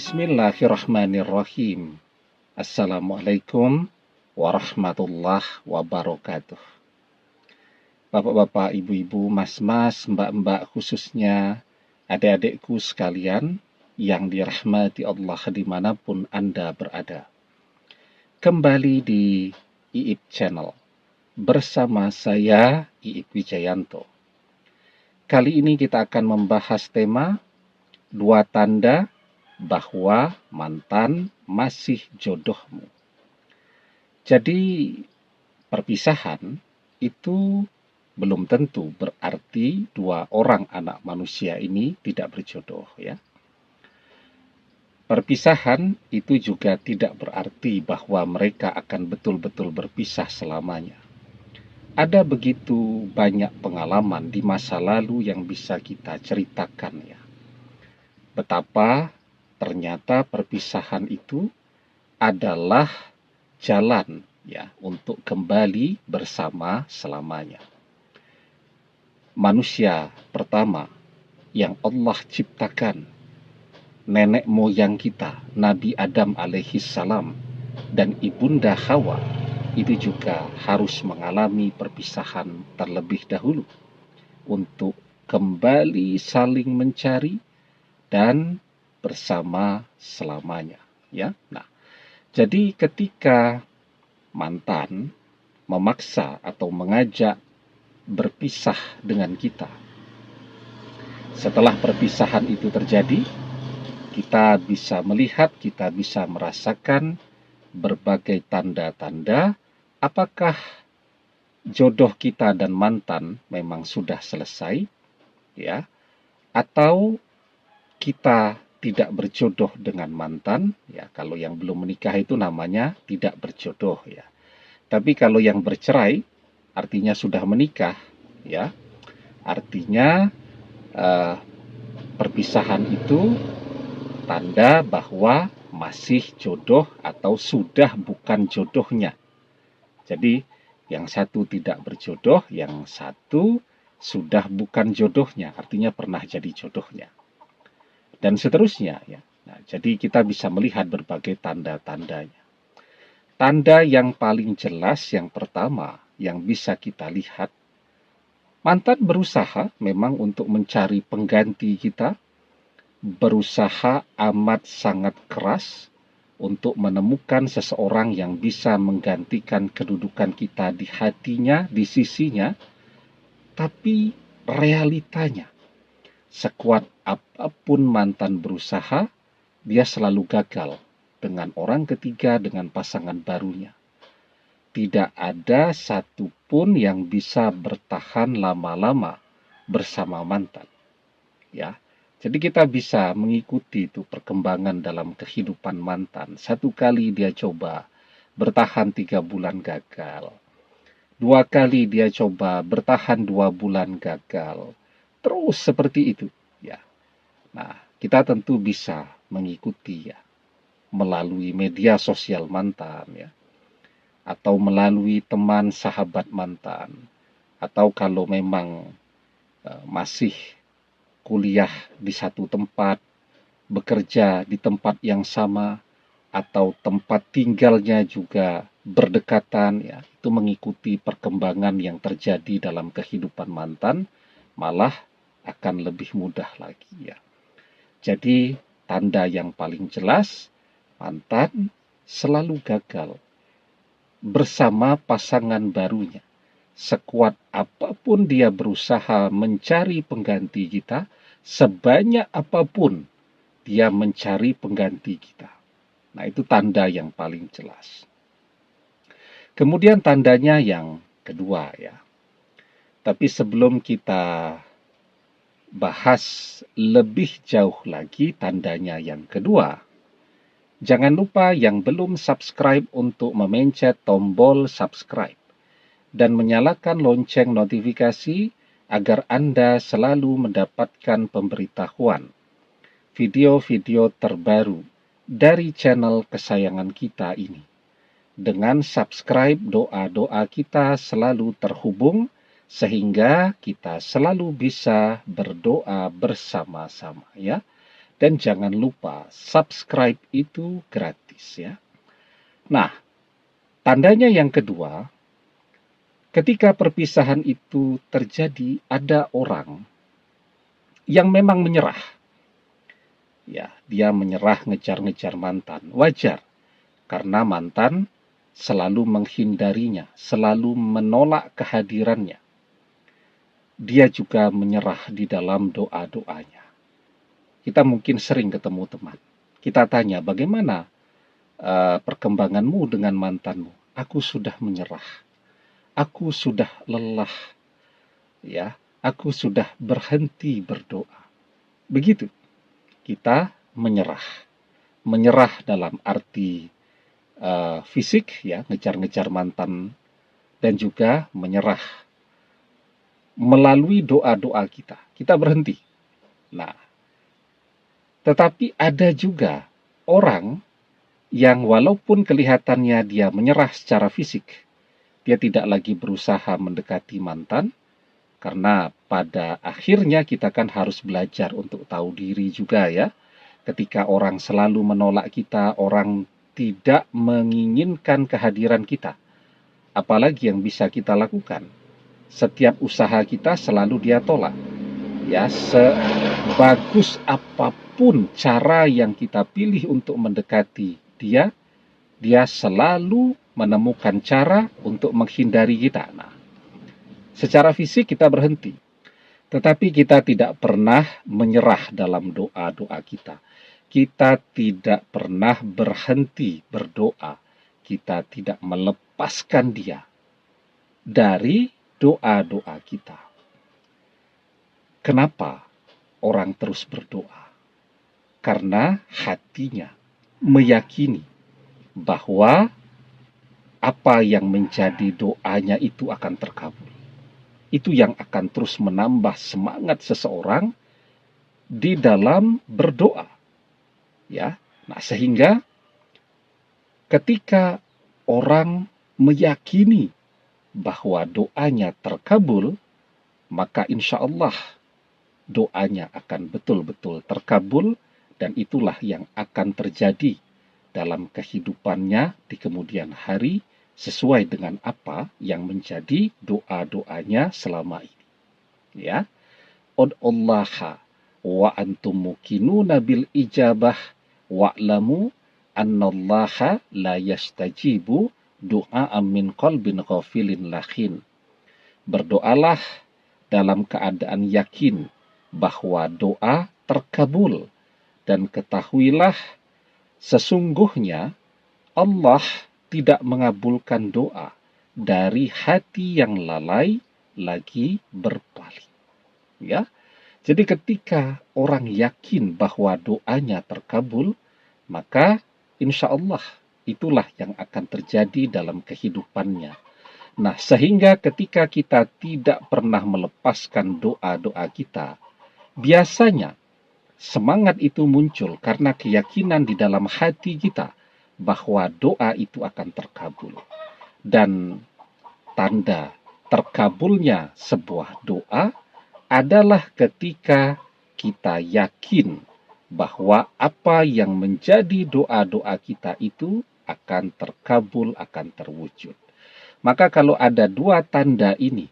Bismillahirrahmanirrahim. Assalamualaikum warahmatullahi wabarakatuh. Bapak-bapak, ibu-ibu, mas-mas, mbak-mbak, khususnya adik-adikku sekalian yang dirahmati Allah dimanapun Anda berada. Kembali di IIP Channel bersama saya IIP Wijayanto. Kali ini kita akan membahas tema 2 tanda bahwa mantan masih jodohmu. Jadi perpisahan itu belum tentu berarti 2 orang anak manusia ini tidak berjodoh ya. Perpisahan itu juga tidak berarti bahwa mereka akan betul-betul berpisah selamanya. Ada begitu banyak pengalaman di masa lalu yang bisa kita ceritakan ya. Betapa ternyata perpisahan itu adalah jalan ya untuk kembali bersama selamanya. Manusia pertama yang Allah ciptakan, nenek moyang kita, Nabi Adam alaihissalam dan ibunda Hawa, itu juga harus mengalami perpisahan terlebih dahulu untuk kembali saling mencari dan bersama selamanya ya. Nah, jadi ketika mantan memaksa atau mengajak berpisah dengan kita, setelah perpisahan itu terjadi, kita bisa melihat, kita bisa merasakan berbagai tanda-tanda apakah jodoh kita dan mantan memang sudah selesai ya, atau kita tidak berjodoh dengan mantan ya. Kalau yang belum menikah itu namanya tidak berjodoh ya. Tapi kalau yang bercerai artinya sudah menikah ya. Artinya perpisahan itu tanda bahwa masih jodoh atau sudah bukan jodohnya. Jadi yang satu tidak berjodoh, yang satu sudah bukan jodohnya, artinya pernah jadi jodohnya. Dan seterusnya ya. Nah, jadi kita bisa melihat berbagai tanda-tandanya. Tanda yang paling jelas yang pertama yang bisa kita lihat, mantan berusaha memang untuk mencari pengganti kita, berusaha amat sangat keras untuk menemukan seseorang yang bisa menggantikan kedudukan kita di hatinya, di sisinya, tapi realitanya sekuat apapun mantan berusaha, dia selalu gagal dengan orang ketiga, dengan pasangan barunya. Tidak ada satupun yang bisa bertahan lama-lama bersama mantan. Ya, jadi kita bisa mengikuti itu perkembangan dalam kehidupan mantan. 1 kali dia coba bertahan 3 bulan gagal. 2 kali dia coba bertahan 2 bulan gagal. Terus seperti itu ya. Nah, kita tentu bisa mengikuti ya melalui media sosial mantan ya, atau melalui teman sahabat mantan, atau kalau memang masih kuliah di satu tempat, bekerja di tempat yang sama, atau tempat tinggalnya juga berdekatan ya, itu mengikuti perkembangan yang terjadi dalam kehidupan mantan malah akan lebih mudah lagi ya. Jadi tanda yang paling jelas, mantan selalu gagal bersama pasangan barunya. Sekuat apapun dia berusaha mencari pengganti kita, sebanyak apapun dia mencari pengganti kita. Nah, itu tanda yang paling jelas. Kemudian tandanya yang kedua ya. Tapi sebelum kita bahas lebih jauh lagi tandanya yang kedua, jangan lupa yang belum subscribe untuk memencet tombol subscribe dan menyalakan lonceng notifikasi agar Anda selalu mendapatkan pemberitahuan video-video terbaru dari channel kesayangan kita ini. Dengan subscribe, doa-doa kita selalu terhubung sehingga kita selalu bisa berdoa bersama-sama ya. Dan jangan lupa subscribe itu gratis ya. Nah, tandanya yang kedua, ketika perpisahan itu terjadi, ada orang yang memang menyerah. Ya, dia menyerah ngejar-ngejar mantan. Wajar, karena mantan selalu menghindarinya, selalu menolak kehadirannya. Dia juga menyerah di dalam doa-doanya. Kita mungkin sering ketemu teman. Kita tanya, bagaimana perkembanganmu dengan mantanmu? Aku sudah menyerah. Aku sudah lelah. Ya, aku sudah berhenti berdoa. Begitu. Kita menyerah. Menyerah dalam arti fisik, ya, ngejar-ngejar mantan, dan juga menyerah melalui doa-doa kita. Kita berhenti. Nah, tetapi ada juga orang yang walaupun kelihatannya dia menyerah secara fisik, dia tidak lagi berusaha mendekati mantan, karena pada akhirnya kita kan harus belajar untuk tahu diri juga ya. Ketika orang selalu menolak kita, orang tidak menginginkan kehadiran kita, apalagi yang bisa kita lakukan? Setiap usaha kita selalu dia tolak. Ya, sebagus apapun cara yang kita pilih untuk mendekati dia, dia selalu menemukan cara untuk menghindari kita. Nah, secara fisik kita berhenti, tetapi kita tidak pernah menyerah dalam doa-doa kita. Kita tidak pernah berhenti berdoa. Kita tidak melepaskan dia dari doa-doa kita. Kenapa orang terus berdoa? Karena hatinya meyakini bahwa apa yang menjadi doanya itu akan terkabul. Itu yang akan terus menambah semangat seseorang di dalam berdoa. Ya. Nah, sehingga ketika orang meyakini bahwa doanya terkabul, maka insya Allah doanya akan betul-betul terkabul, dan itulah yang akan terjadi dalam kehidupannya di kemudian hari sesuai dengan apa yang menjadi doa-doanya selama ini. Ya, ud'ullaha wa antum muqinuna bil ijabah wa'lamu annallaha la yastajibu du'a min qalbin ghafilin lahin. Berdoalah dalam keadaan yakin bahwa doa terkabul, dan ketahuilah sesungguhnya Allah tidak mengabulkan doa dari hati yang lalai lagi berpaling. Ya, jadi ketika orang yakin bahwa doanya terkabul, maka insya Allah itulah yang akan terjadi dalam kehidupannya. Nah, sehingga ketika kita tidak pernah melepaskan doa-doa kita, biasanya semangat itu muncul karena keyakinan di dalam hati kita bahwa doa itu akan terkabul. Dan tanda terkabulnya sebuah doa adalah ketika kita yakin bahwa apa yang menjadi doa-doa kita itu akan terkabul, akan terwujud. Maka kalau ada dua tanda ini,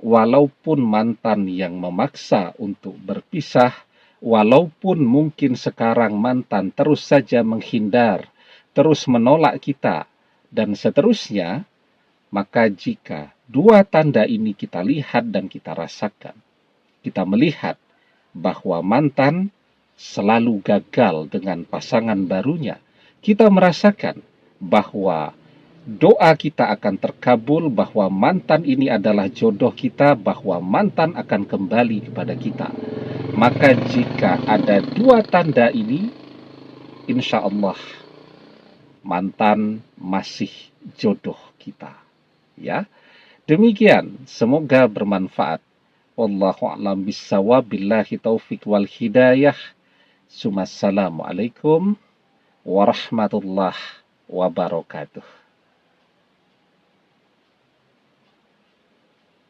walaupun mantan yang memaksa untuk berpisah, walaupun mungkin sekarang mantan terus saja menghindar, terus menolak kita, dan seterusnya, maka jika dua tanda ini kita lihat dan kita rasakan, kita melihat bahwa mantan selalu gagal dengan pasangan barunya, kita merasakan bahwa doa kita akan terkabul, bahwa mantan ini adalah jodoh kita, bahwa mantan akan kembali kepada kita. Maka jika ada dua tanda ini, insya Allah mantan masih jodoh kita. Ya, demikian, semoga bermanfaat. Wallahu a'lam bissawab, billahi taufik wal hidayah. Assalamualaikum warahmatullahi wabarakatuh.